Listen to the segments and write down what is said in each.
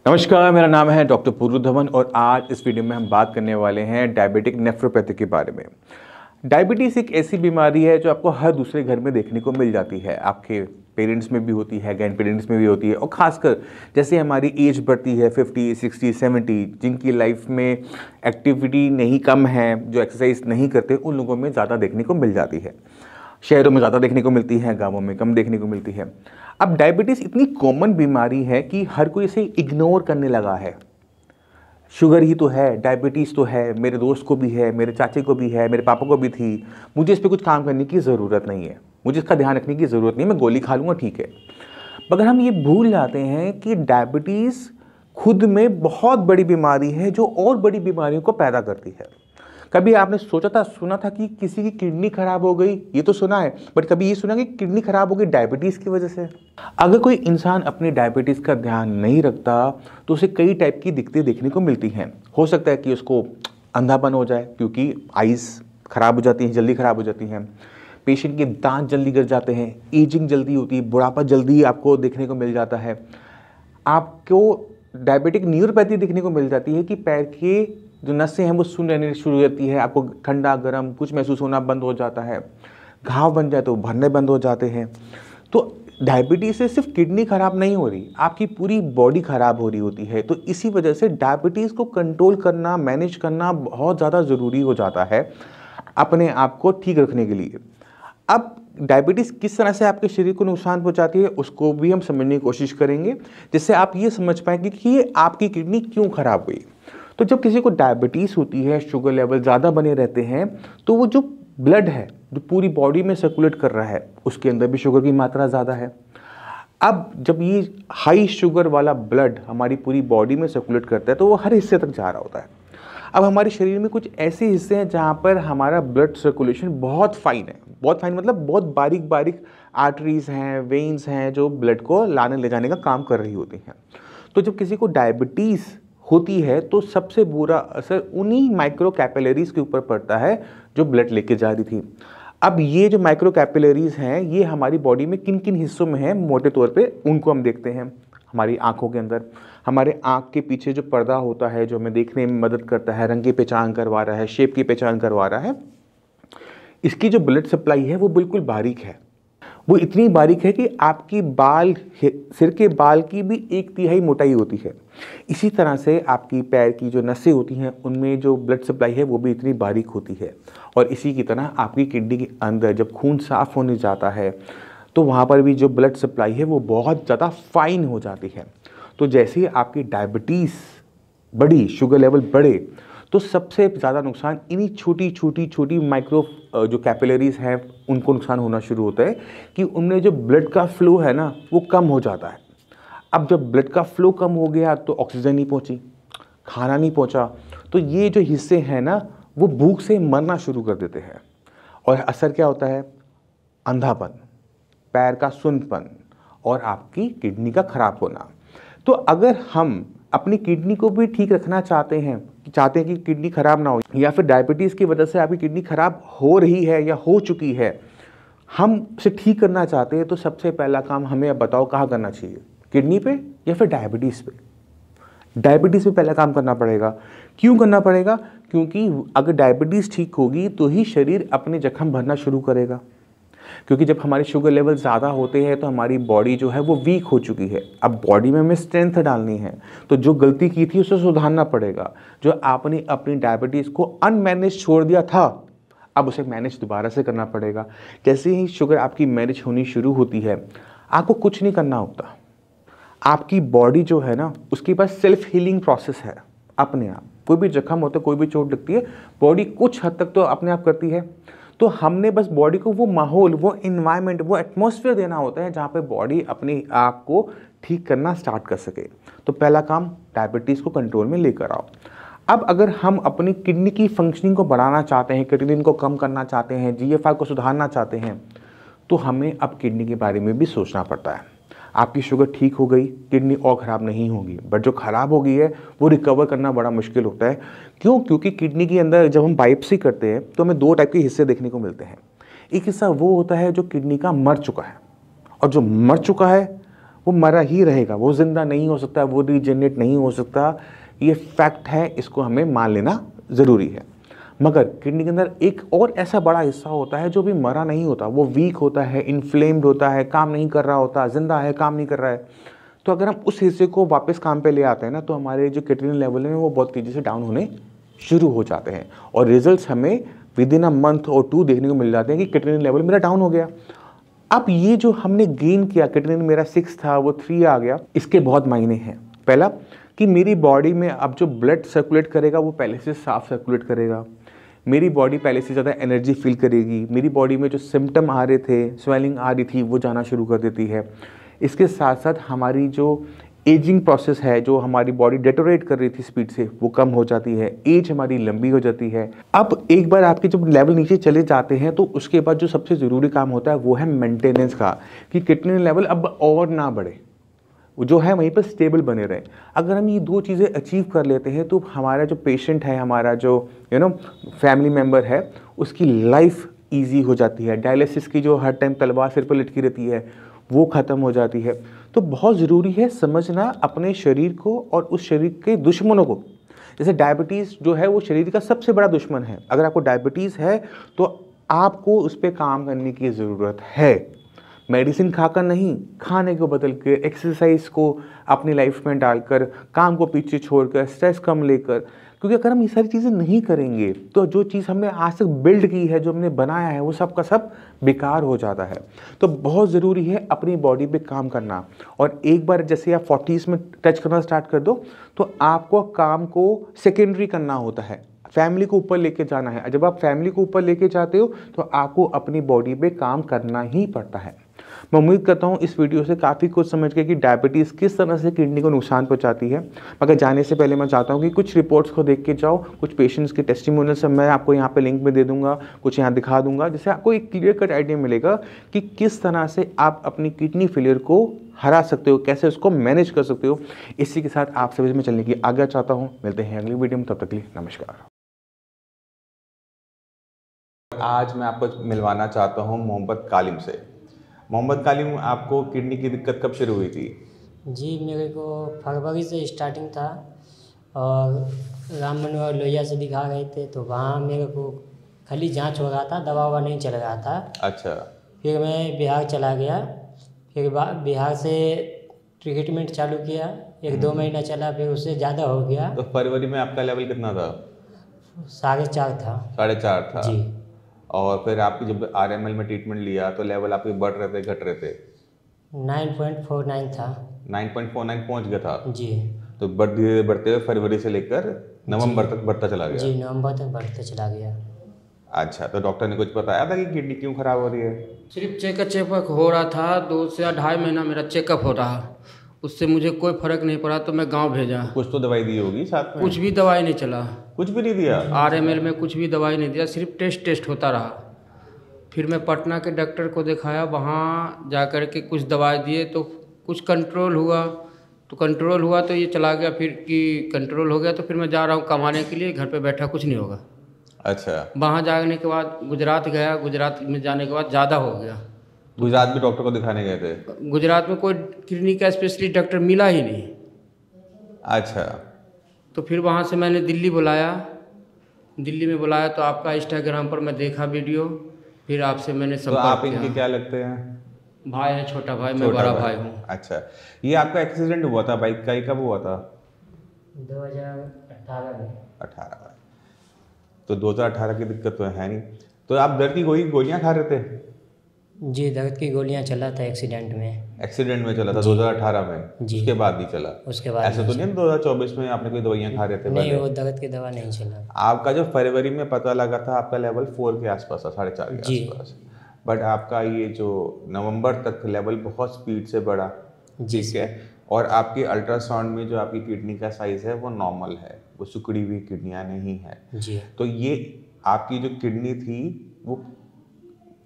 नमस्कार, मेरा नाम है डॉक्टर पूर्व धवन और आज इस वीडियो में हम बात करने वाले हैं डायबिटिक नेफ्रोपैथी के बारे में। डायबिटीज़ एक ऐसी बीमारी है जो आपको हर दूसरे घर में देखने को मिल जाती है। आपके पेरेंट्स में भी होती है, ग्रैंड पेरेंट्स में भी होती है और ख़ासकर जैसे हमारी एज बढ़ती है 50, 60, 70, जिनकी लाइफ में एक्टिविटी नहीं कम है, जो एक्सरसाइज नहीं करते, उन लोगों में ज़्यादा देखने को मिल जाती है। शहरों में ज़्यादा देखने को मिलती है, गाँवों में कम देखने को मिलती है। अब डायबिटीज़ इतनी कॉमन बीमारी है कि हर कोई इसे इग्नोर करने लगा है। शुगर ही तो है, डायबिटीज़ तो है, मेरे दोस्त को भी है, मेरे चाचे को भी है, मेरे पापा को भी थी, मुझे इस पर कुछ काम करने की ज़रूरत नहीं है, मुझे इसका ध्यान रखने की ज़रूरत नहीं है, मैं गोली खा लूँगा ठीक है। मगर हम ये भूल जाते हैं कि डायबिटीज़ खुद में बहुत बड़ी बीमारी है जो और बड़ी बीमारियों को पैदा करती है। कभी आपने सुना था कि किसी की किडनी खराब हो गई? ये तो सुना है, बट कभी ये सुना कि किडनी खराब हो गई डायबिटीज़ की वजह से? अगर कोई इंसान अपनी डायबिटीज़ का ध्यान नहीं रखता तो उसे कई टाइप की दिक्कतें देखने को मिलती हैं। हो सकता है कि उसको अंधापन हो जाए क्योंकि आइज़ खराब हो जाती हैं, जल्दी खराब हो जाती हैं। पेशेंट के दांत जल्दी गिर जाते हैं, एजिंग जल्दी होती है, बुढ़ापा जल्दी आपको देखने को मिल जाता है। आपको डायबिटिक न्यूरोपैथी देखने को मिल जाती है कि पैर के जो नसें हैं वो सुन्न रहने शुरू हो जाती है, आपको ठंडा गर्म कुछ महसूस होना बंद हो जाता है, घाव बन जाए तो भरने बंद हो जाते हैं। तो डायबिटीज़ से सिर्फ किडनी खराब नहीं हो रही, आपकी पूरी बॉडी खराब हो रही होती है। तो इसी वजह से डायबिटीज़ को कंट्रोल करना, मैनेज करना बहुत ज़्यादा ज़रूरी हो जाता है अपने आप को ठीक रखने के लिए। अब डायबिटीज़ किस तरह से आपके शरीर को नुकसान पहुंचाती है उसको भी हम समझने की कोशिश करेंगे, जिससे आप ये समझ पाएंगे कि ये आपकी किडनी क्यों खराब हुई। तो जब किसी को डायबिटीज़ होती है, शुगर लेवल ज़्यादा बने रहते हैं, तो वो जो ब्लड है जो पूरी बॉडी में सर्कुलेट कर रहा है उसके अंदर भी शुगर की मात्रा ज़्यादा है। अब जब ये हाई शुगर वाला ब्लड हमारी पूरी बॉडी में सर्कुलेट करता है तो वो हर हिस्से तक जा रहा होता है। अब हमारे शरीर में कुछ ऐसे हिस्से हैं जहाँ पर हमारा ब्लड सर्कुलेशन बहुत फाइन है, बहुत फाइन मतलब बहुत बारीक बारीक आर्टरीज़ हैं, वेन्स हैं जो ब्लड को लाने ले जाने का काम कर रही होती हैं। तो जब किसी को डायबिटीज़ होती है तो सबसे बुरा असर उन्हीं माइक्रो कैपिलरीज़ के ऊपर पड़ता है जो ब्लड लेके जा रही थी। अब ये जो माइक्रो कैपिलरीज़ हैं ये हमारी बॉडी में किन किन हिस्सों में हैं मोटे तौर पे उनको हम देखते हैं। हमारी आंखों के अंदर, हमारे आंख के पीछे जो पर्दा होता है जो हमें देखने में मदद करता है, रंग की पहचान करवा रहा है, शेप की पहचान करवा रहा है, इसकी जो ब्लड सप्लाई है वो बिल्कुल बारीक है। वो इतनी बारीक है कि आपकी सिर के बाल की भी 1/3 मोटाई होती है। इसी तरह से आपकी पैर की जो नसें होती हैं उनमें जो ब्लड सप्लाई है वो भी इतनी बारीक होती है। और इसी की तरह आपकी किडनी के अंदर जब खून साफ होने जाता है तो वहाँ पर भी जो ब्लड सप्लाई है वो बहुत ज़्यादा फाइन हो जाती है। तो जैसे ही आपकी डायबिटीज़ बढ़ी, शुगर लेवल बढ़े, तो सबसे ज़्यादा नुकसान इन्हीं छोटी माइक्रो जो कैपिलरीज़ हैं उनको नुकसान होना शुरू होता है कि उनमें जो ब्लड का फ्लो है ना वो कम हो जाता है। अब जब ब्लड का फ्लो कम हो गया तो ऑक्सीजन नहीं पहुंची, खाना नहीं पहुंचा, तो ये जो हिस्से हैं ना वो भूख से मरना शुरू कर देते हैं। और असर क्या होता है? अंधापन, पैर का सुन्नपन और आपकी किडनी का खराब होना। तो अगर हम अपनी किडनी को भी ठीक रखना चाहते हैं कि किडनी खराब ना हो, या फिर डायबिटीज़ की वजह से आपकी किडनी खराब हो रही है या हो चुकी है, हम उसे ठीक करना चाहते हैं, तो सबसे पहला काम हमें अब बताओ कहाँ करना चाहिए, किडनी पे या फिर डायबिटीज़ पे? डायबिटीज़ पे पहला काम करना पड़ेगा। क्यों करना पड़ेगा? क्योंकि अगर डायबिटीज़ ठीक होगी तो ही शरीर अपने जख्म भरना शुरू करेगा। क्योंकि जब हमारे शुगर लेवल ज़्यादा होते हैं तो हमारी बॉडी जो है वो वीक हो चुकी है। अब बॉडी में हमें स्ट्रेंथ डालनी है, तो जो गलती की थी उसे सुधारना पड़ेगा। जो आपने अपनी डायबिटीज़ को अनमैनेज छोड़ दिया था, अब उसे मैनेज दोबारा से करना पड़ेगा। जैसे ही शुगर आपकी मैनेज होनी शुरू होती है, आपको कुछ नहीं करना होता। आपकी बॉडी जो है ना उसके पास सेल्फ हीलिंग प्रोसेस है अपने आप। कोई भी जख्म होता है, कोई भी चोट लगती है, बॉडी कुछ हद तक तो अपने आप करती है। तो हमने बस बॉडी को वो माहौल, वो इन्वायरमेंट, वो एटमॉस्फेयर देना होता है जहाँ पे बॉडी अपने आप को ठीक करना स्टार्ट कर सके। तो पहला काम डायबिटीज़ को कंट्रोल में लेकर आओ। अब अगर हम अपनी किडनी की फंक्शनिंग को बढ़ाना चाहते हैं, क्रिएटिनिन को कम करना चाहते हैं, GFR को सुधारना चाहते हैं, तो हमें अब किडनी के बारे में भी सोचना पड़ता है। आपकी शुगर ठीक हो गई, किडनी और ख़राब नहीं होगी, बट जो ख़राब हो गई है वो रिकवर करना बड़ा मुश्किल होता है। क्यों? क्योंकि किडनी के अंदर जब हम बायोप्सी करते हैं तो हमें 2 टाइप के हिस्से देखने को मिलते हैं। एक हिस्सा वो होता है जो किडनी का मर चुका है, और जो मर चुका है वो मरा ही रहेगा, वो ज़िंदा नहीं हो सकता, वो रीजनरेट नहीं हो सकता। ये फैक्ट है, इसको हमें मान लेना ज़रूरी है। मगर किडनी के अंदर एक और ऐसा बड़ा हिस्सा होता है जो भी मरा नहीं होता, वो वीक होता है, इन्फ्लेम्ड होता है, काम नहीं कर रहा होता, जिंदा है, काम नहीं कर रहा है। तो अगर हम उस हिस्से को वापस काम पे ले आते हैं ना, तो हमारे जो क्रिएटिनिन लेवल है वो बहुत तेज़ी से डाउन होने शुरू हो जाते हैं और रिजल्ट्स हमें विद इन अ मंथ और 2 देखने को मिल जाते हैं कि क्रिएटिनिन लेवल मेरा डाउन हो गया। अब ये जो हमने गेन किया, क्रिएटिनिन मेरा 6 था वो 3 आ गया, इसके बहुत मायने हैं। पहला कि मेरी बॉडी में अब जो ब्लड सर्कुलेट करेगा वो पहले से साफ सर्कुलेट करेगा, मेरी बॉडी पहले से ज़्यादा एनर्जी फील करेगी, मेरी बॉडी में जो सिम्टम आ रहे थे, स्वेलिंग आ रही थी, वो जाना शुरू कर देती है। इसके साथ साथ हमारी जो एजिंग प्रोसेस है, जो हमारी बॉडी डेटोरेट कर रही थी स्पीड से, वो कम हो जाती है, एज हमारी लंबी हो जाती है। अब एक बार आपके जब लेवल नीचे चले जाते हैं तो उसके बाद जो सबसे ज़रूरी काम होता है वो है मेंटेनेंस का, कि क्रिएटिनिन लेवल अब और ना बढ़े, जो है वहीं पर स्टेबल बने रहे। अगर हम ये 2 चीज़ें अचीव कर लेते हैं तो हमारा जो पेशेंट है, हमारा जो फैमिली मेम्बर है, उसकी लाइफ ईजी हो जाती है। डायलिसिस की जो हर टाइम तलवार सिर पर लटकी रहती है वो ख़त्म हो जाती है। तो बहुत ज़रूरी है समझना अपने शरीर को और उस शरीर के दुश्मनों को। जैसे डायबिटीज़ जो है वो शरीर का सबसे बड़ा दुश्मन है। अगर आपको डायबिटीज़ है तो आपको उस पर काम करने की ज़रूरत है। मेडिसिन खाकर नहीं, खाने को बदल के, एक्सरसाइज को अपनी लाइफ में डालकर, काम को पीछे छोड़कर, स्ट्रेस कम लेकर। क्योंकि अगर हम ये सारी चीज़ें नहीं करेंगे तो जो चीज़ हमने आज तक बिल्ड की है, जो हमने बनाया है, वो सब का सब बेकार हो जाता है। तो बहुत ज़रूरी है अपनी बॉडी पे काम करना। और एक बार जैसे आप 40s में टच करना स्टार्ट कर दो तो आपको काम को सेकेंडरी करना होता है, फैमिली को ऊपर लेके जाना है। जब आप फैमिली को ऊपर लेके जाते हो तो आपको अपनी बॉडी पे काम करना ही पड़ता है। मैं उम्मीद करता हूँ इस वीडियो से काफ़ी कुछ समझ गए कि डायबिटीज़ किस तरह से किडनी को नुकसान पहुँचाती है। मगर जाने से पहले मैं चाहता हूँ कि कुछ रिपोर्ट्स को देख के जाओ, कुछ पेशेंट्स के टेस्टिमोनियल सब मैं आपको यहाँ पे लिंक में दे दूँगा, कुछ यहाँ दिखा दूँगा, जिससे आपको एक क्लियर कट आइडिया मिलेगा कि किस तरह से आप अपनी किडनी फेलियर को हरा सकते हो, कैसे उसको मैनेज कर सकते हो। इसी के साथ आप सभी में चलने की आज्ञा चाहता हूँ। मिलते हैं अगली वीडियो में, तब तक के लिए नमस्कार। आज मैं आपको मिलवाना चाहता हूँ मोहम्मद कालिम से। मोहम्मद कालिम, आपको किडनी की दिक्कत कब शुरू हुई थी? जी, मेरे को फरवरी से स्टार्टिंग था और राम मनोहर लोहिया से दिखा गए थे, तो वहाँ मेरे को खाली जांच हो रहा था, दवा ववा नहीं चल रहा था। अच्छा। फिर मैं बिहार चला गया, फिर बिहार से ट्रीटमेंट चालू किया, 1-2 महीना चला, फिर उससे ज़्यादा हो गया। तो फरवरी में आपका लेवल कितना था? 4.5 था। 4.5 था जी। और फिर आपकी जब RML में ट्रीटमेंट लिया तो लेवल आपके बढ़ रहे थे, घट रहे थे? 9.49 था। 9.49 पहुंच गया था जी। तो धीरे बढ़ते हुए फरवरी से लेकर नवंबर तक बढ़ता चला गया? जी, नवंबर तक बढ़ता चला गया। अच्छा, तो डॉक्टर ने कुछ बताया था कि किडनी क्यों खराब हो रही है? सिर्फ चेकअप हो रहा था, 2 से 2.5 महीना मेरा चेकअप हो रहा, उससे मुझे कोई फर्क नहीं पड़ा, तो मैं गांव भेजा। कुछ तो दवाई दी होगी साथ में? कुछ भी दवाई नहीं चला, कुछ भी नहीं दिया? RML में कुछ भी दवाई नहीं दिया, सिर्फ टेस्ट होता रहा। फिर मैं पटना के डॉक्टर को दिखाया, वहाँ जा कर के कुछ दवाई दिए तो कुछ कंट्रोल हुआ, तो ये चला गया। फिर कि कंट्रोल हो गया तो फिर मैं जा रहा हूँ कमाने के लिए, घर पे बैठा कुछ नहीं होगा। अच्छा। वहाँ जाने के बाद गुजरात गया, गुजरात में जाने के बाद ज़्यादा हो गया। गुजरात में डॉक्टर को दिखाने गए थे? गुजरात में कोई किडनी का स्पेशलिस्ट डॉक्टर मिला ही नहीं। अच्छा। तो फिर वहाँ से मैंने दिल्ली में बुलाया तो आपका इंस्टाग्राम पर मैं देखा वीडियो, फिर आपसे मैंने तो आप संपर्क इनके किया। क्या लगते हैं? भाई है, छोटा भाई, मैं बड़ा भाई हूँ। अच्छा, ये आपका एक्सीडेंट हुआ था बाइक का, ही कब हुआ था? 2018 में। 18 में। तो 2018 की दिक्कत तो है नहीं। तो आप दर्द की गोलियां खा रहे थे? जी, दर्द की गोलियां चला था एक्सीडेंट में। एक्सीडेंट में चला था 2018 में? जी। उसके बाद नहीं चला? उसके बाद ऐसा तो नहीं 2024 में आपने कोई दवाइयां खा रहे थे? नहीं, वो दर्द की दवा नहीं चला। आपका जो फरवरी में पता लगा था आपका लेवल 4 के आसपास था, 4.5 के जी। आसपास, बट आपका ये जो नवंबर तक लेवल बहुत स्पीड से बढ़ा, ठीक है। और आपके अल्ट्रासाउंड में जो आपकी किडनी का साइज है वो नॉर्मल है, वो सिकुड़ी हुई किडनियाँ नहीं है। जी। तो ये आपकी जो किडनी थी वो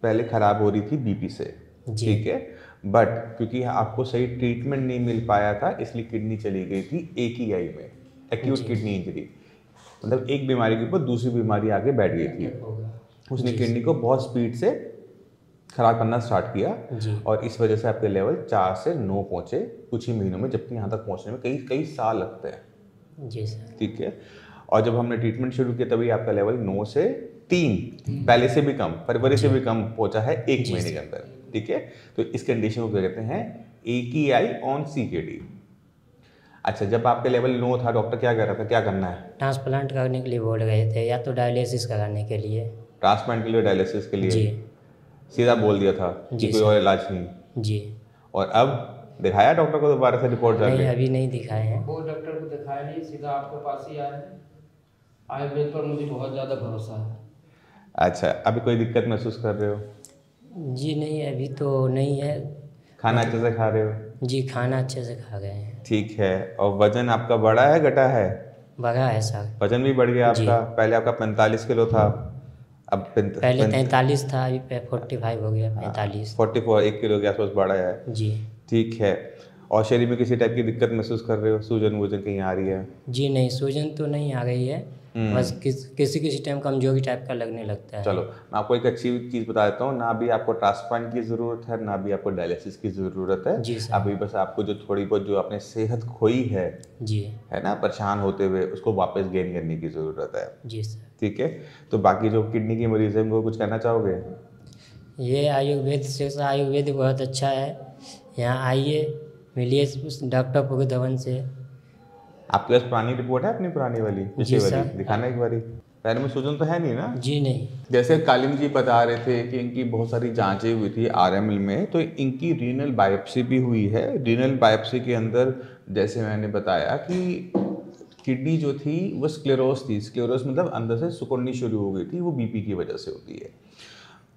पहले ख़राब हो रही थी BP से, ठीक है, बट क्योंकि आपको सही ट्रीटमेंट नहीं मिल पाया था इसलिए किडनी चली गई थी एक ही आई में, एक्यूट किडनी इंजरी। मतलब एक बीमारी के ऊपर दूसरी बीमारी आगे बैठ गई थी, उसने किडनी को बहुत स्पीड से खराब करना स्टार्ट किया जी और इस वजह से आपके लेवल 4 से 9 पहुँचे कुछ ही महीनों में, जबकि यहाँ तक पहुँचने में कई कई साल लगते हैं। जी सर। ठीक है। और जब हमने ट्रीटमेंट शुरू किया तभी आपका लेवल 9 से 3 पहले से भी कम, फरवरी से भी कम पहुंचा है 1 महीने के अंदर। ठीक है। तो इस कंडीशन को क्या कहते हैं, AKI ऑन CKD। अच्छा, जब आपके लेवल 9 था डॉक्टर क्या कह रहा था, क्या करना है? ट्रांसप्लांट करने के लिए बोल रहे थे, या तो डायलिसिस कराने के लिए। ट्रांसप्लांट के लिए, डायलिसिस के लिए जी सीधा बोल दिया था कि कोई और इलाज नहीं। जी। और अब दिखाया डॉक्टर को दोबारा से रिपोर्ट नहीं, जाके? अभी नहीं दिखाए हैं। वो डॉक्टर को दिखाया नहीं, सीधा आपके पास ही आए। आयुर्वेद पर मुझे बहुत ज़्यादा भरोसा है। अच्छा, अभी कोई दिक्कत महसूस कर रहे हो? जी नहीं, अभी तो नहीं है। खाना अच्छे से खा रहे हो? जी, खाना अच्छे से खा गए हैं। ठीक है। और वजन आपका बढ़ा है घटा है? बढ़ा है सर। वजन भी बढ़ गया जी। आपका? पहले आपका 45 किलो था, अब पहले 43 था, अभी 45 हो गया, 45। 44, 1 किलो के आसपास बढ़ा है। जी ठीक है। और शरीर में किसी टाइप की दिक्कत महसूस कर रहे हो, सूजन वूजन कहीं आ रही है? जी नहीं, सूजन तो नहीं आ रही है, बस किसी टाइम कमजोरी टाइप का लगने लगता है। चलो मैं आपको एक अच्छी चीज़ बता देता हूँ, ना भी आपको ट्रांसप्लांट की ज़रूरत है, ना भी आपको डायलिसिस की ज़रूरत है। जी सर। अभी बस आपको जो थोड़ी बहुत जो आपने सेहत खोई है जी ना, परेशान होते हुए, उसको वापस गेन करने की ज़रूरत है। जी सर। ठीक है। तो बाकी जो किडनी की मरीज है उनको कुछ कहना चाहोगे? ये आयुर्वेद बहुत अच्छा है, यहाँ आइए, मिलिए उस डॉक्टर पुरधवन से। आपके पास पुरानी रिपोर्ट है अपनी, पुरानी वाली जी पिछली वाली? सर। दिखाना एक बारी। पैर में सूजन तो है नहीं ना? जी नहीं। जैसे कालिम जी बता रहे थे कि इनकी बहुत सारी जांचें हुई थी RML में, तो इनकी रीनल बायोप्सी भी हुई है। रीनल बायोप्सी के अंदर जैसे मैंने बताया कि किडनी जो थी वो स्क्लेरोस थी। स्क्लेरोस मतलब अंदर से सिकुड़नी शुरू हो गई थी, वो BP की वजह से होती है।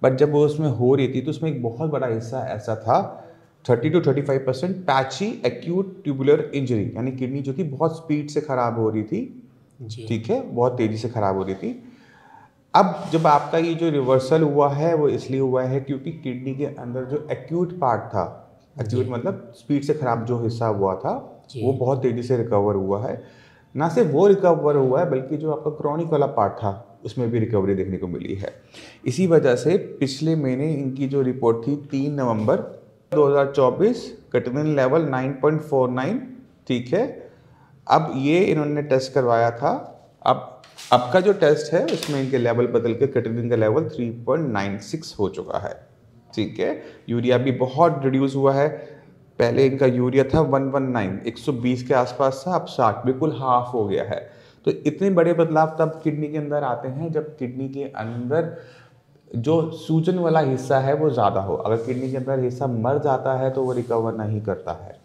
बट जब वो उसमें हो रही थी तो उसमें एक बहुत बड़ा हिस्सा ऐसा था, 30 to 35% patchy acute tubular injury, यानी किडनी जो थी बहुत स्पीड से ख़राब हो रही थी। जी ठीक है, बहुत तेज़ी से ख़राब हो रही थी। अब जब आपका ये जो रिवर्सल हुआ है वो इसलिए हुआ है क्योंकि किडनी के अंदर जो एक्यूट पार्ट था, एक्यूट मतलब स्पीड से ख़राब जो हिस्सा हुआ था, वो बहुत तेज़ी से रिकवर हुआ है। ना सिर्फ वो रिकवर हुआ है बल्कि जो आपका क्रॉनिक वाला पार्ट था उसमें भी रिकवरी देखने को मिली है। इसी वजह से पिछले महीने इनकी जो रिपोर्ट थी 3 नवंबर 2024, क्रिएटिनिन लेवल 9.49। ठीक है। अब ये इन्होंने टेस्ट करवाया था, अब का जो टेस्ट है उसमें इनके लेवल बदल के क्रिएटिनिन का लेवल 3.96 हो चुका है। ठीक है। यूरिया भी बहुत रिड्यूस हुआ है। पहले इनका यूरिया था 119, 120 के आसपास था, अब 60, बिल्कुल हाफ हो गया है। तो इतने बड़े बदलाव तब किडनी के अंदर आते हैं जब किडनी के अंदर जो सूजन वाला हिस्सा है वो ज़्यादा हो। अगर किडनी के अंदर हिस्सा मर जाता है तो वो रिकवर नहीं करता है।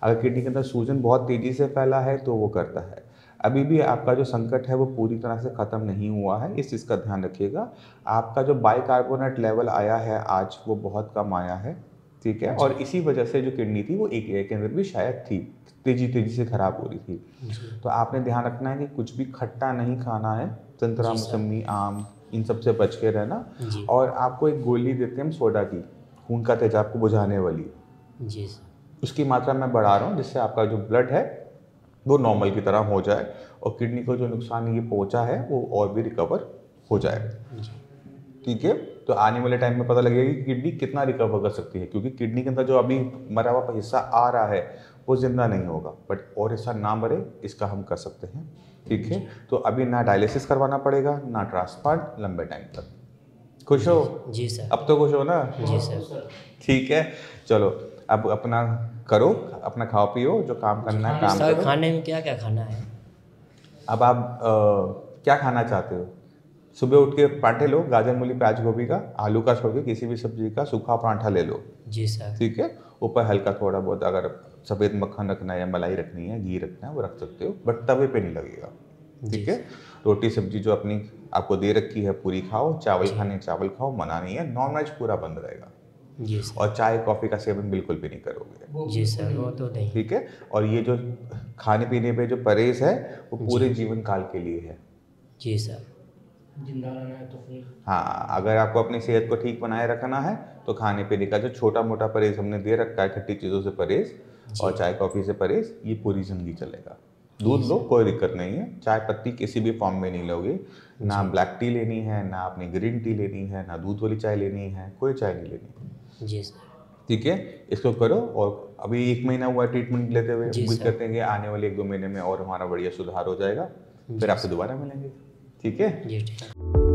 अगर किडनी के अंदर सूजन बहुत तेज़ी से फैला है तो वो करता है। अभी भी आपका जो संकट है वो पूरी तरह से ख़त्म नहीं हुआ है, इस चीज़ का ध्यान रखिएगा। आपका जो बाइकार्बोनेट लेवल आया है आज, वो बहुत कम आया है। ठीक है। और इसी वजह से जो किडनी थी वो AKI के अंदर भी शायद थी, तेज़ी से ख़राब हो रही थी। तो आपने ध्यान रखना है कि कुछ भी खट्टा नहीं खाना है, संतरा, मौसमी, आम, इन सब से बच के रहना। और आपको एक गोली देते हैं हम सोडा की, खून का तेजाब को बुझाने वाली। जी उसकी मात्रा मैं बढ़ा रहा हूँ जिससे आपका जो ब्लड है वो नॉर्मल की तरह हो जाए और किडनी को जो नुकसान ये पहुँचा है वो और भी रिकवर हो जाए। ठीक है। तो आने वाले टाइम में पता लगेगा कि किडनी कितना रिकवर कर सकती है, क्योंकि किडनी के अंदर जो अभी मरा हुआ हिस्सा आ रहा है वो जिंदा नहीं होगा, बट और हिस्सा ना मरे इसका हम कर सकते हैं। ठीक है। तो अभी ना डायलिसिस करवाना पड़ेगा ना ट्रांसप्लांट लंबे टाइम तक। खुश हो? जी सर। अब तो खुश हो ना? जी सर। ठीक है। चलो अब अपना करो, अपना खाओ पियो, जो काम करना है काम सर, करो। खाने में क्या क्या खाना है? अब आप क्या खाना चाहते हो? सुबह उठ के पराठे लो, गाजर मूली प्याज गोभी का, आलू का छोड़ के किसी भी सब्जी का सूखा पराठा ले लो। जी सर। ठीक है। ऊपर हल्का थोड़ा बहुत अगर सफ़ेद मक्खन रखना है या मलाई रखनी है, घी रखना है, वो रख सकते हो, बट तवे पे नहीं लगेगा। ठीक है। रोटी सब्जी जो अपनी आपको दे रखी है पूरी खाओ, चावल खाने चावल खाओ, मना नहीं है, नॉन वेज पूरा बंद रहेगा। जी सर। और चाय कॉफ़ी का सेवन बिल्कुल भी नहीं करोगे। जी सर, वो तो नहीं। ठीक है। और ये जो खाने पीने पे जो परहेज है वो पूरे जीवन काल के लिए है। जी सर। जिंदा रहना है तो फिर हाँ, अगर आपको अपनी सेहत को ठीक बनाए रखना है तो खाने पीने का जो छोटा मोटा परहेज हमने दे रखा है, खट्टी चीज़ों से परहेज और चाय कॉफ़ी से परहेज, ये पूरी ज़िंदगी चलेगा। दूध लो, कोई दिक्कत नहीं है। चाय पत्ती किसी भी फॉर्म में नहीं लोगे, ना ब्लैक टी लेनी है, ना आपने ग्रीन टी लेनी है, ना दूध वाली चाय लेनी है, कोई चाय नहीं लेनी। जी सर। ठीक है, इसको करो। और अभी 1 महीना हुआ ट्रीटमेंट लेते हुए, उम्मीद करते हैं कि आने वाले 1-2 महीने में और हमारा बढ़िया सुधार हो जाएगा, फिर आपसे दोबारा मिलेंगे। ठीक है। जी ठीक है।